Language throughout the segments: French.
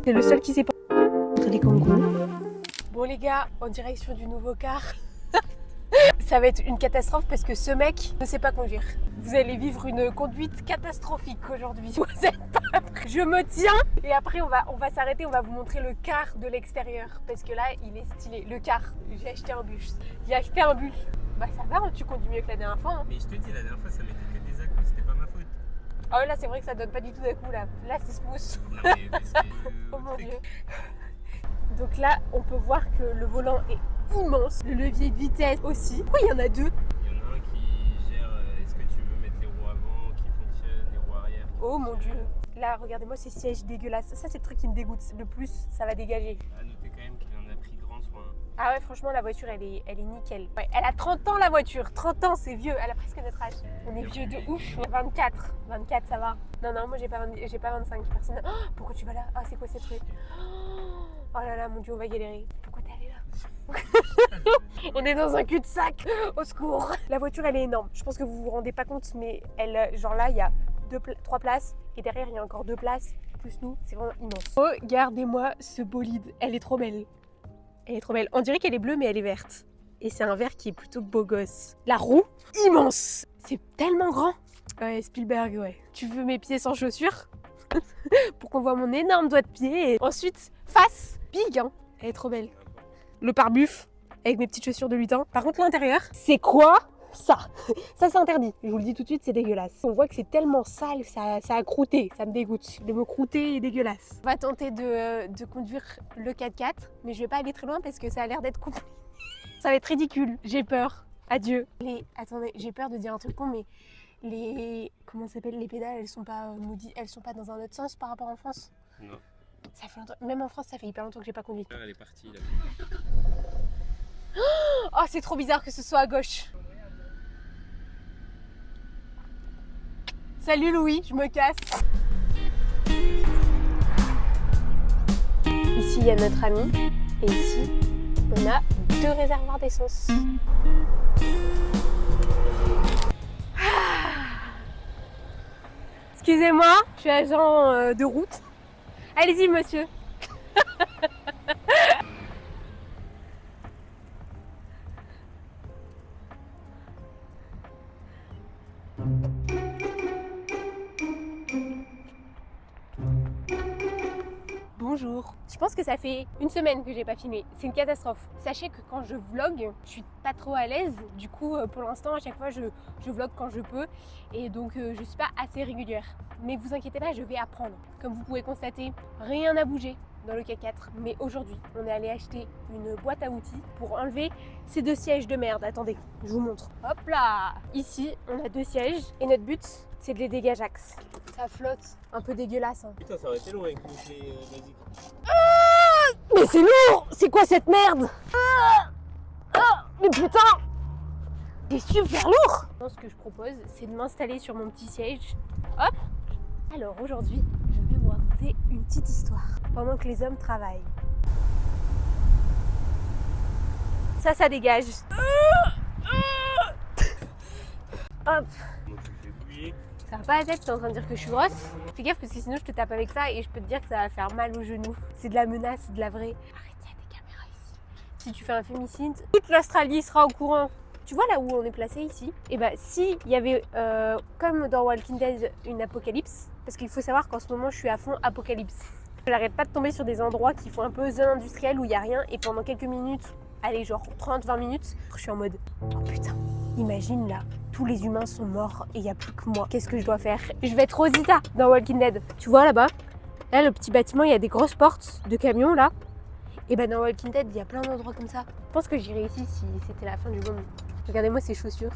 C'est le seul qui sait pas les kangourous. Bon les gars, en direction du nouveau car. Ça va être une catastrophe parce que ce mec ne sait pas conduire. Vous allez vivre une conduite catastrophique aujourd'hui. Vous êtes pas prêts. Je me tiens et après on va s'arrêter, on va vous montrer le car de l'extérieur parce que là il est stylé. Le car, j'ai acheté un bus. J'ai acheté un bus. Bah ça va, hein, tu conduis mieux que la dernière fois. Hein. Mais je te dis, la dernière fois ça mettait que des à-coups, c'était pas ma faute. Oh là c'est vrai que ça donne pas du tout d'un coup là. Là c'est smooth. Non mais c'est Oh mon dieu. Donc là on peut voir que le volant est immense, le levier de vitesse aussi. Pourquoi il y en a deux? Il y en a un qui gère est-ce que tu veux mettre les roues avant qui fonctionnent, les roues arrière. Oh mon dieu. Là regardez-moi ces sièges dégueulasses. Ça c'est le truc qui me dégoûte le plus, ça va dégager. À noter quand même qu'il en a pris grand soin. Ah ouais franchement la voiture elle est nickel. Ouais, elle a 30 ans la voiture, 30 ans c'est vieux, elle a presque notre âge. On est vieux de ouf. 24 ça va. Non moi j'ai pas 25 personne. Oh, pourquoi tu vas là? Ah c'est quoi ces trucs? Oh là là mon dieu on va galérer. Pourquoi t'es allé là? On est dans un cul-de-sac, au secours. La voiture elle est énorme, je pense que vous vous rendez pas compte mais elle, genre là il y a 3 places et derrière il y a encore 2 places plus nous, c'est vraiment immense. Regardez-moi ce bolide, elle est trop belle. Elle est trop belle, on dirait qu'elle est bleue mais elle est verte. Et c'est un vert qui est plutôt beau gosse. La roue, immense, c'est tellement grand. Ouais Spielberg ouais. Tu veux mes pieds sans chaussures? Pour qu'on voit mon énorme doigt de pied. Et ensuite, face, big hein. Elle est trop belle. Le pare-buff avec mes petites chaussures de lutin. Par contre l'intérieur, c'est quoi ça? Ça c'est interdit, je vous le dis tout de suite, c'est dégueulasse. On voit que c'est tellement sale, ça a croûté, ça me dégoûte. Le mot croûté est dégueulasse. On va tenter de conduire le 4x4, mais je vais pas aller très loin parce que ça a l'air d'être compliqué. Ça va être ridicule, j'ai peur. Adieu. Attendez, j'ai peur de dire un truc con, mais comment ça s'appelle, les pédales, elles sont pas maudites, elles sont pas dans un autre sens par rapport en France? Non. Ça fait longtemps, même en France ça fait hyper longtemps que j'ai pas conduit. Elle est partie là. Oh c'est trop bizarre que ce soit à gauche. Salut Louis, je me casse. Ici il y a notre ami et ici on a 2 réservoirs d'essence. Excusez-moi, je suis agent de route. Allez-y monsieur. Bonjour. Je pense que ça fait une semaine que j'ai pas filmé. C'est une catastrophe. Sachez que quand je vlog, je suis pas trop à l'aise. Du coup, pour l'instant, à chaque fois, je vlog quand je peux. Et donc, je suis pas assez régulière. Mais vous inquiétez pas, je vais apprendre. Comme vous pouvez constater, rien n'a bougé dans le 4x4. Mais aujourd'hui, on est allé acheter une boîte à outils pour enlever ces 2 sièges de merde. Attendez, je vous montre. Hop là! Ici, on a 2 sièges. Et notre but, c'est de les dégageax. Ça flotte. Un peu dégueulasse. Hein. Putain, ça aurait été long avec une clé basique. Mais c'est lourd! C'est quoi cette merde? Mais putain! C'est super lourd! Ce que je propose, c'est de m'installer sur mon petit siège. Hop! Alors aujourd'hui, je vais vous raconter une petite histoire pendant que les hommes travaillent. Ça dégage. Hop! Donc tu le fais bouger. Ça va pas la tête, t'es en train de dire que je suis grosse? Fais gaffe parce que sinon je te tape avec ça et je peux te dire que ça va faire mal aux genoux. C'est de la menace, c'est de la vraie. Arrête, il y a des caméras ici. Si tu fais un fémicide, toute l'Australie sera au courant. Tu vois là où on est placé ici? Et bah si il y avait, comme dans Walking Dead, une apocalypse, parce qu'il faut savoir qu'en ce moment je suis à fond apocalypse. Je n'arrête pas de tomber sur des endroits qui font un peu zone industrielle où il n'y a rien et pendant quelques minutes, allez genre 30-20 minutes, je suis en mode oh putain, imagine là. Tous les humains sont morts et il n'y a plus que moi. Qu'est-ce que je dois faire? Je vais être Rosita dans Walking Dead. Tu vois là-bas? Là, le petit bâtiment, il y a des grosses portes de camions là. Et ben dans Walking Dead, il y a plein d'endroits comme ça. Je pense que j'irais ici si c'était la fin du monde. Regardez-moi ces chaussures.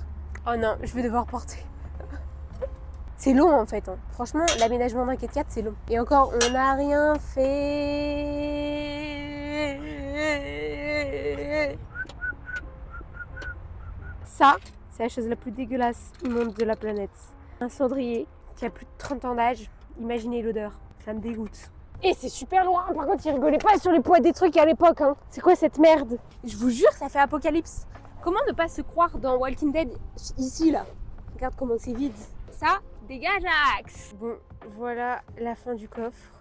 Oh non, je vais devoir porter. C'est long en fait. Hein. Franchement, l'aménagement d'un 4x4, c'est long. Et encore, on n'a rien fait. Ça, c'est la chose la plus dégueulasse, immonde de la planète. Un cendrier qui a plus de 30 ans d'âge, imaginez l'odeur, ça me dégoûte. Et c'est super loin, par contre ils rigolaient pas sur les poids des trucs à l'époque. Hein. C'est quoi cette merde? Je vous jure, ça fait apocalypse. Comment ne pas se croire dans Walking Dead ici là? Regarde comment c'est vide. Ça, dégage Axe. Bon, voilà la fin du coffre.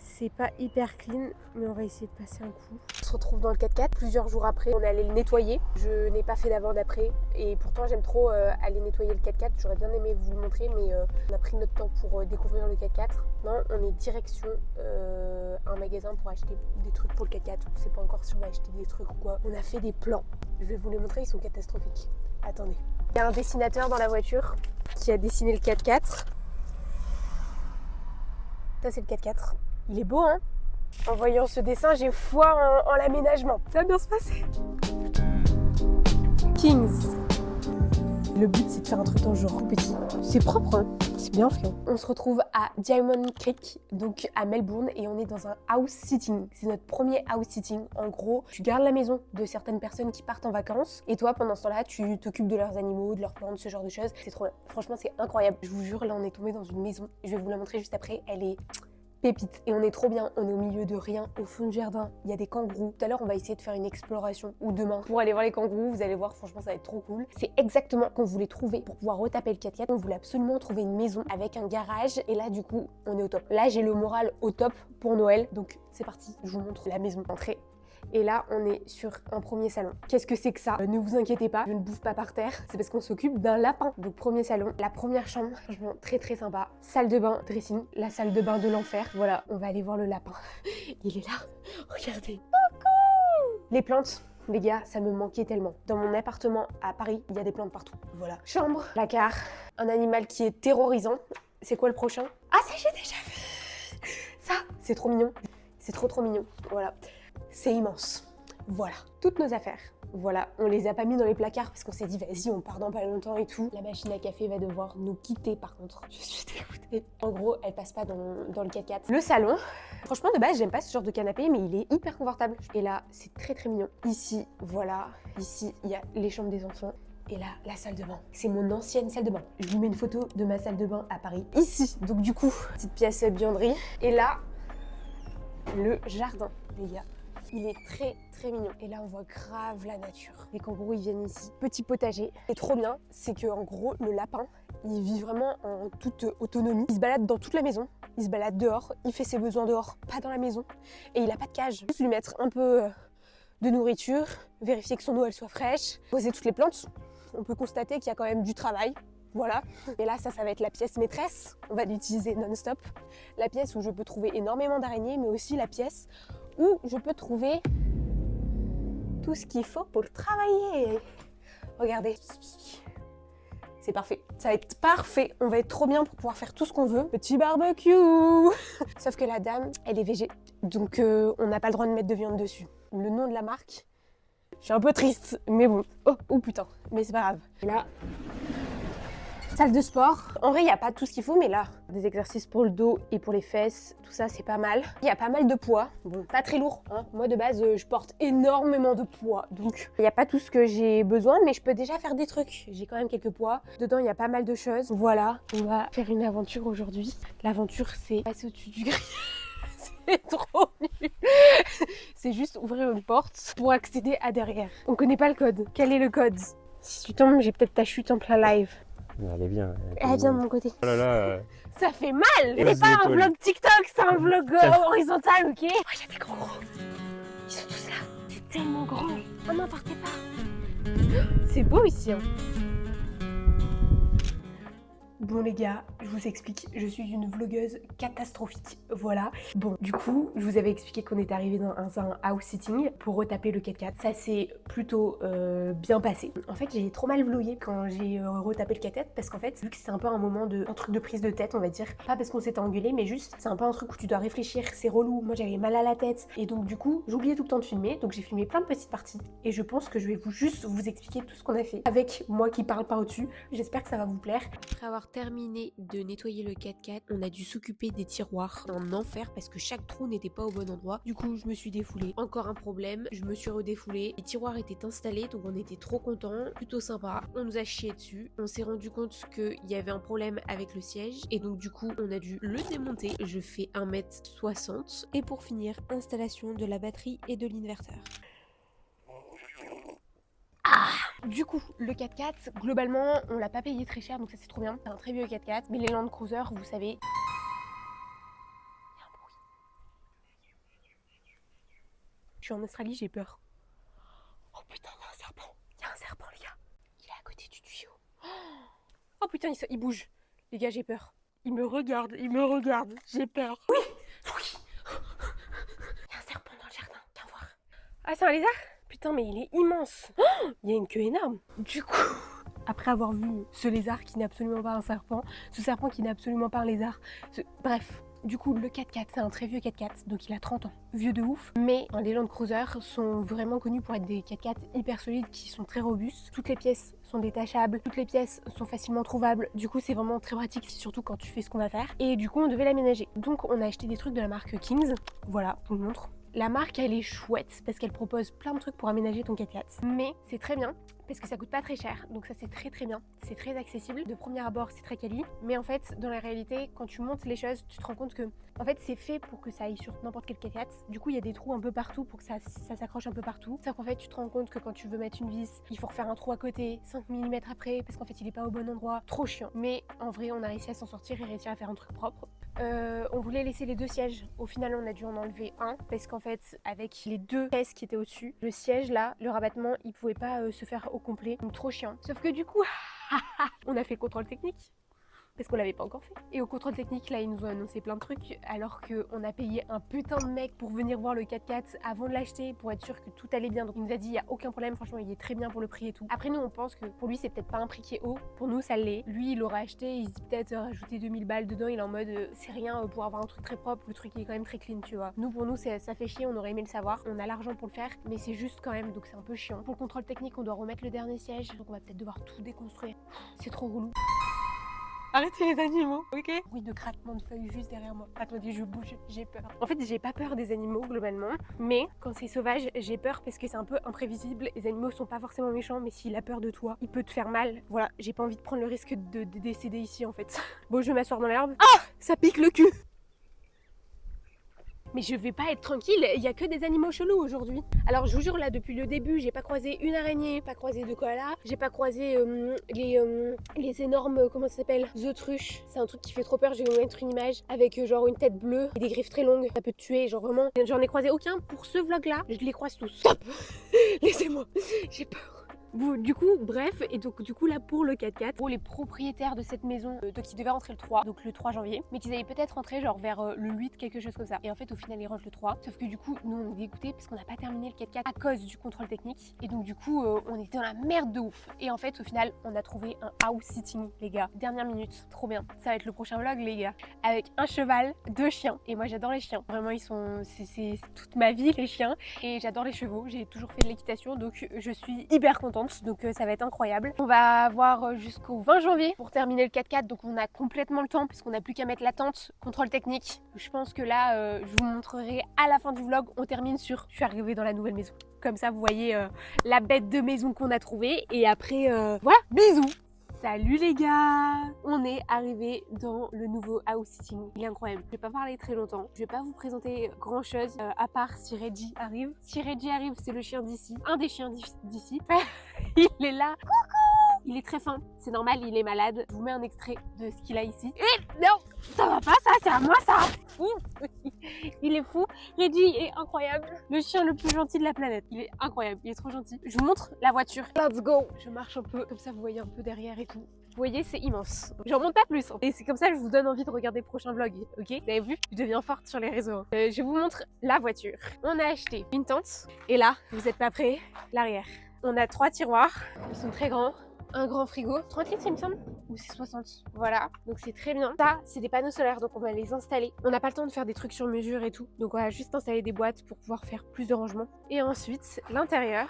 C'est pas hyper clean, mais on va essayer de passer un coup. On se retrouve dans le 4x4. Plusieurs jours après, on est allé le nettoyer. Je n'ai pas fait d'avant-d'après. Et pourtant, j'aime trop aller nettoyer le 4x4. J'aurais bien aimé vous le montrer, mais on a pris notre temps pour découvrir le 4x4. Non, on est direction un magasin pour acheter des trucs pour le 4x4. On sait pas encore si on va acheter des trucs ou quoi. On a fait des plans. Je vais vous les montrer, ils sont catastrophiques. Attendez. Il y a un dessinateur dans la voiture qui a dessiné le 4x4. Ça, c'est le 4x4. Il est beau, hein? En voyant ce dessin, j'ai foi en l'aménagement. Ça va bien se passer. Kings. Le but, c'est de faire un truc dans le genre petit. C'est propre, hein? C'est bien fait. On se retrouve à Diamond Creek, donc à Melbourne, et on est dans un house sitting. C'est notre premier house sitting. En gros, tu gardes la maison de certaines personnes qui partent en vacances, et toi, pendant ce temps-là, tu t'occupes de leurs animaux, de leurs plantes, ce genre de choses. C'est trop bien. Franchement, c'est incroyable. Je vous jure, là, on est tombé dans une maison. Je vais vous la montrer juste après. Elle est pépite. Et on est trop bien, on est au milieu de rien, au fond du jardin, il y a des kangourous. Tout à l'heure, on va essayer de faire une exploration, ou demain, pour aller voir les kangourous. Vous allez voir, franchement, ça va être trop cool. C'est exactement ce qu'on voulait trouver pour pouvoir retaper le 4x4. On voulait absolument trouver une maison avec un garage, et là, du coup, on est au top. Là, j'ai le moral au top pour Noël, donc c'est parti, je vous montre la maison d'entrée. Et là, on est sur un premier salon. Qu'est-ce que c'est que ça? Ne vous inquiétez pas, je ne bouffe pas par terre. C'est parce qu'on s'occupe d'un lapin. Donc, premier salon, la première chambre, franchement, très très sympa. Salle de bain, dressing, la salle de bain de l'enfer. Voilà, on va aller voir le lapin. Il est là. Regardez. Coucou! Les plantes. Les gars, ça me manquait tellement. Dans mon appartement à Paris, il y a des plantes partout. Voilà. Chambre, placard, un animal qui est terrorisant. C'est quoi le prochain? Ah, ça, j'ai déjà vu. Ça, c'est trop mignon. C'est trop mignon. Voilà. C'est immense. Voilà, toutes nos affaires. Voilà, on les a pas mis dans les placards parce qu'on s'est dit vas-y, on part dans pas longtemps et tout. La machine à café va devoir nous quitter par contre. Je suis dégoûtée. En gros, elle passe pas dans le 4x4. Le salon, franchement de base, j'aime pas ce genre de canapé, mais il est hyper confortable. Et là, c'est très mignon. Ici, voilà, ici, il y a les chambres des enfants. Et là, la salle de bain. C'est mon ancienne salle de bain. Je vous mets une photo de ma salle de bain à Paris. Ici, donc du coup, petite pièce buanderie. Et là, le jardin, les gars. Il est très mignon. Et là, on voit grave la nature. Les kangourous, ils viennent ici. Petit potager. Et trop bien, c'est que en gros, le lapin, il vit vraiment en toute autonomie. Il se balade dans toute la maison. Il se balade dehors. Il fait ses besoins dehors, pas dans la maison. Et il a pas de cage. Juste lui mettre un peu de nourriture, vérifier que son eau, elle soit fraîche, poser toutes les plantes. On peut constater qu'il y a quand même du travail. Voilà. Et là, ça va être la pièce maîtresse. On va l'utiliser non-stop. La pièce où je peux trouver énormément d'araignées, mais aussi la pièce où je peux trouver tout ce qu'il faut pour travailler. Regardez. C'est parfait. Ça va être parfait. On va être trop bien pour pouvoir faire tout ce qu'on veut. Petit barbecue. Sauf que la dame, elle est végé. Donc, on n'a pas le droit de mettre de viande dessus. Le nom de la marque, je suis un peu triste, mais bon. Oh putain, mais c'est pas grave. Et là, salle de sport. En vrai, il n'y a pas tout ce qu'il faut, mais là, des exercices pour le dos et pour les fesses, tout ça, c'est pas mal. Il y a pas mal de poids. Bon, pas très lourd, hein. Moi, de base, je porte énormément de poids. Donc, il n'y a pas tout ce que j'ai besoin, mais je peux déjà faire des trucs. J'ai quand même quelques poids. Dedans, il y a pas mal de choses. Voilà, on va faire une aventure aujourd'hui. L'aventure, c'est passer au-dessus du grillage. C'est trop nul. C'est juste ouvrir une porte pour accéder à derrière. On connaît pas le code. Quel est le code? Si tu tombes, j'ai peut-être ta chute en plein live. Elle est bien. Elle vient de mon côté. Oh là là. Ça fait mal. C'est pas un vlog TikTok, c'est un vlog horizontal, ok? Oh, il y a des gros. Ils sont tous là. C'est tellement grand. Oh non, partez pas. C'est beau ici, hein. Bon les gars, je vous explique, je suis une vlogueuse catastrophique, voilà. Bon, du coup, je vous avais expliqué qu'on était arrivé dans un house sitting pour retaper le 4x4. Ça s'est plutôt bien passé. En fait, j'ai trop mal vlogué quand j'ai retapé le 4x4 parce qu'en fait, vu que c'est un peu un truc de prise de tête, on va dire, pas parce qu'on s'était engueulé, mais juste, c'est un peu un truc où tu dois réfléchir, c'est relou. Moi, j'avais mal à la tête et donc du coup, j'oubliais tout le temps de filmer, donc j'ai filmé plein de petites parties et je pense que je vais juste vous expliquer tout ce qu'on a fait avec moi qui parle par au-dessus. J'espère que ça va vous plaire. Après avoir terminé de nettoyer le 4x4, on a dû s'occuper des tiroirs en enfer parce que chaque trou n'était pas au bon endroit. Du coup, je me suis défoulée. Encore un problème, je me suis redéfoulée. Les tiroirs étaient installés, donc on était trop contents, plutôt sympa. On nous a chié dessus. On s'est rendu compte qu'il y avait un problème avec le siège et donc du coup, on a dû le démonter. Je fais 1m60 et pour finir, installation de la batterie et de l'inverteur. Du coup, le 4x4, globalement, on l'a pas payé très cher, donc ça c'est trop bien. C'est un très vieux 4x4, mais les Land Cruiser, vous savez... suis en Australie, j'ai peur. Oh putain, il y a un serpent. Il y a un serpent, les gars. Il est à côté du tuyau. Oh putain, il bouge. Les gars, j'ai peur. Il me regarde. J'ai peur. Oui. Il y a un serpent dans le jardin. Viens voir. Ah, c'est un lézard? Putain, mais il est immense. Il y a une queue énorme. Du coup, après avoir vu ce lézard qui n'est absolument pas un serpent, ce serpent qui n'est absolument pas un lézard, bref. Du coup, le 4x4, c'est un très vieux 4x4, donc il a 30 ans. Vieux de ouf. Mais les Land Cruiser sont vraiment connus pour être des 4x4 hyper solides qui sont très robustes. Toutes les pièces sont détachables, toutes les pièces sont facilement trouvables. Du coup, c'est vraiment très pratique, surtout quand tu fais ce qu'on va faire. Et du coup, on devait l'aménager. Donc, on a acheté des trucs de la marque Kings. Voilà, je vous le montre. La marque, elle est chouette parce qu'elle propose plein de trucs pour aménager ton 4x4. Mais c'est très bien parce que ça coûte pas très cher. Donc ça, c'est très bien. C'est très accessible. De premier abord, c'est très quali. Mais en fait, dans la réalité, quand tu montes les choses, tu te rends compte que en fait, c'est fait pour que ça aille sur n'importe quel 4x4. Du coup, il y a des trous un peu partout pour que ça s'accroche un peu partout. C'est qu'en fait, tu te rends compte que quand tu veux mettre une vis, il faut refaire un trou à côté, 5 mm après, parce qu'en fait, il est pas au bon endroit. Trop chiant. Mais en vrai, on a réussi à s'en sortir et réussir à faire un truc propre. On voulait laisser les deux sièges. Au final, on a dû en enlever un parce qu'en fait, avec les deux pièces qui étaient au-dessus, le siège là, le rabattement, il pouvait pas se faire au complet. Donc trop chiant. Sauf que du coup, on a fait le contrôle technique. Parce qu'on l'avait pas encore fait. Et au contrôle technique, là, ils nous ont annoncé plein de trucs, alors qu'on a payé un putain de mec pour venir voir le 4x4 avant de l'acheter, pour être sûr que tout allait bien. Donc il nous a dit, il n'y a aucun problème, franchement, il est très bien pour le prix et tout. Après, nous, on pense que pour lui, c'est peut-être pas un prix qui est haut. Pour nous, ça l'est. Lui, il l'aura acheté, il se dit peut-être rajouter 2000 balles dedans, il est en mode, c'est rien pour avoir un truc très propre, le truc est quand même très clean, tu vois. Nous, pour nous, ça fait chier, on aurait aimé le savoir. On a l'argent pour le faire, mais c'est juste quand même, donc c'est un peu chiant. Pour le contrôle technique, on doit remettre le dernier siège, donc on va peut-être devoir tout déconstruire. C'est trop relou. Arrêtez les animaux, ok? Bruit de craquement de feuilles juste derrière moi. Attendez, je bouge, j'ai peur. En fait, j'ai pas peur des animaux globalement, mais quand c'est sauvage, j'ai peur parce que c'est un peu imprévisible. Les animaux sont pas forcément méchants, mais s'il a peur de toi, il peut te faire mal. Voilà, j'ai pas envie de prendre le risque de décéder ici en fait. Bon, je vais m'asseoir dans l'herbe. Ah! Ça pique le cul! Mais je vais pas être tranquille, il y a que des animaux chelous aujourd'hui. Alors je vous jure là, depuis le début, j'ai pas croisé une araignée, pas croisé de koala, j'ai pas croisé les énormes, comment ça s'appelle, autruches. C'est un truc qui fait trop peur, je vais vous mettre une image avec genre une tête bleue et des griffes très longues. Ça peut te tuer, genre vraiment. J'en ai croisé aucun pour ce vlog là, je les croise tous. Stop. Laissez-moi, j'ai peur. Du coup, bref, et donc du coup là pour le 4x4, pour les propriétaires de cette maison, qui devaient rentrer le 3, donc le 3 janvier, mais qu'ils allaient peut-être rentrer genre vers le 8, quelque chose comme ça. Et en fait au final ils rentrent le 3, sauf que du coup nous on est dégoûtés parce qu'on n'a pas terminé le 4x4 à cause du contrôle technique. Et donc du coup on était dans la merde de ouf. Et en fait au final on a trouvé un house sitting les gars, dernière minute, trop bien. Ça va être le prochain vlog les gars, avec un cheval, 2 chiens. Et moi j'adore les chiens, vraiment ils sont, c'est toute ma vie les chiens. Et j'adore les chevaux, j'ai toujours fait de l'équitation donc je suis hyper contente. Donc ça va être incroyable. On va avoir jusqu'au 20 janvier pour terminer le 4x4, donc on a complètement le temps puisqu'on n'a plus qu'à mettre la tente, contrôle technique. Je pense que là, je vous montrerai à la fin du vlog, on termine sur je suis arrivée dans la nouvelle maison. Comme ça, vous voyez la bête de maison qu'on a trouvée. Et après, voilà, bisous. Salut les gars! On est arrivé dans le nouveau house sitting. Il est incroyable. Je vais pas parler très longtemps. Je vais pas vous présenter grand chose à part si Reggie arrive. Si Reggie arrive, c'est le chien d'ici. Un des chiens d'ici. Il est là. Coucou! Il est très fin. C'est normal, il est malade. Je vous mets un extrait de ce qu'il a ici. Et non! Ça va pas ça, c'est à moi ça! Fou! Il est fou. Reggie est incroyable. Le chien le plus gentil de la planète. Il est incroyable. Il est trop gentil. Je vous montre la voiture. Let's go! Je marche un peu. Comme ça, vous voyez un peu derrière et tout. Vous voyez, c'est immense. J'en montre pas plus. Et c'est comme ça que je vous donne envie de regarder le prochain vlog. Ok? Vous avez vu? Je deviens forte sur les réseaux. Je vous montre la voiture. On a acheté une tente. Et là, vous êtes pas prêts? L'arrière. On a 3 tiroirs. Ils sont très grands. Un grand frigo, 30 litres il me semble, ou c'est 60, voilà, donc c'est très bien. Ça, c'est des panneaux solaires, donc on va les installer. On n'a pas le temps de faire des trucs sur mesure et tout, donc on va juste installer des boîtes pour pouvoir faire plus de rangements. Et ensuite, l'intérieur,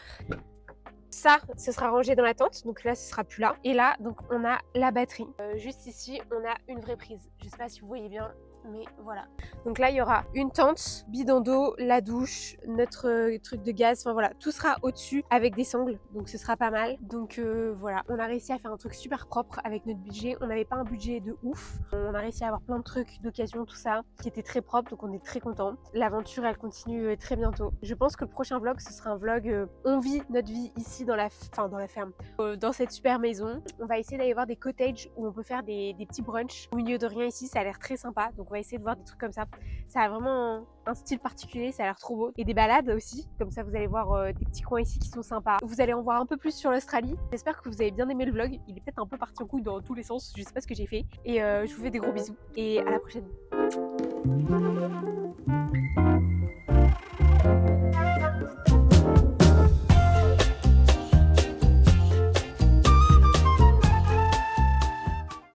ça, ce sera rangé dans la tente, donc là, ce sera plus là. Et là, donc on a la batterie. Juste ici, on a une vraie prise. Je sais pas si vous voyez bien, mais voilà. Donc là il y aura une tente, bidon d'eau, la douche, notre truc de gaz, enfin voilà, tout sera au-dessus avec des sangles, donc ce sera pas mal. Donc voilà, on a réussi à faire un truc super propre avec notre budget. On n'avait pas un budget de ouf, on a réussi à avoir plein de trucs d'occasion, tout ça, qui était très propre, donc on est très content. L'aventure elle continue très bientôt. Je pense que le prochain vlog ce sera un vlog on vit notre vie ici dans la ferme, dans cette super maison. On va essayer d'aller voir des cottages où on peut faire des petits brunchs au milieu de rien ici, ça a l'air très sympa, donc on va essayer de voir des trucs comme ça. Ça a vraiment un style particulier, ça a l'air trop beau. Et des balades aussi, comme ça vous allez voir des petits coins ici qui sont sympas. Vous allez en voir un peu plus sur l'Australie. J'espère que vous avez bien aimé le vlog. Il est peut-être un peu parti en couille dans tous les sens, je sais pas ce que j'ai fait. Et je vous fais des gros bisous et à la prochaine.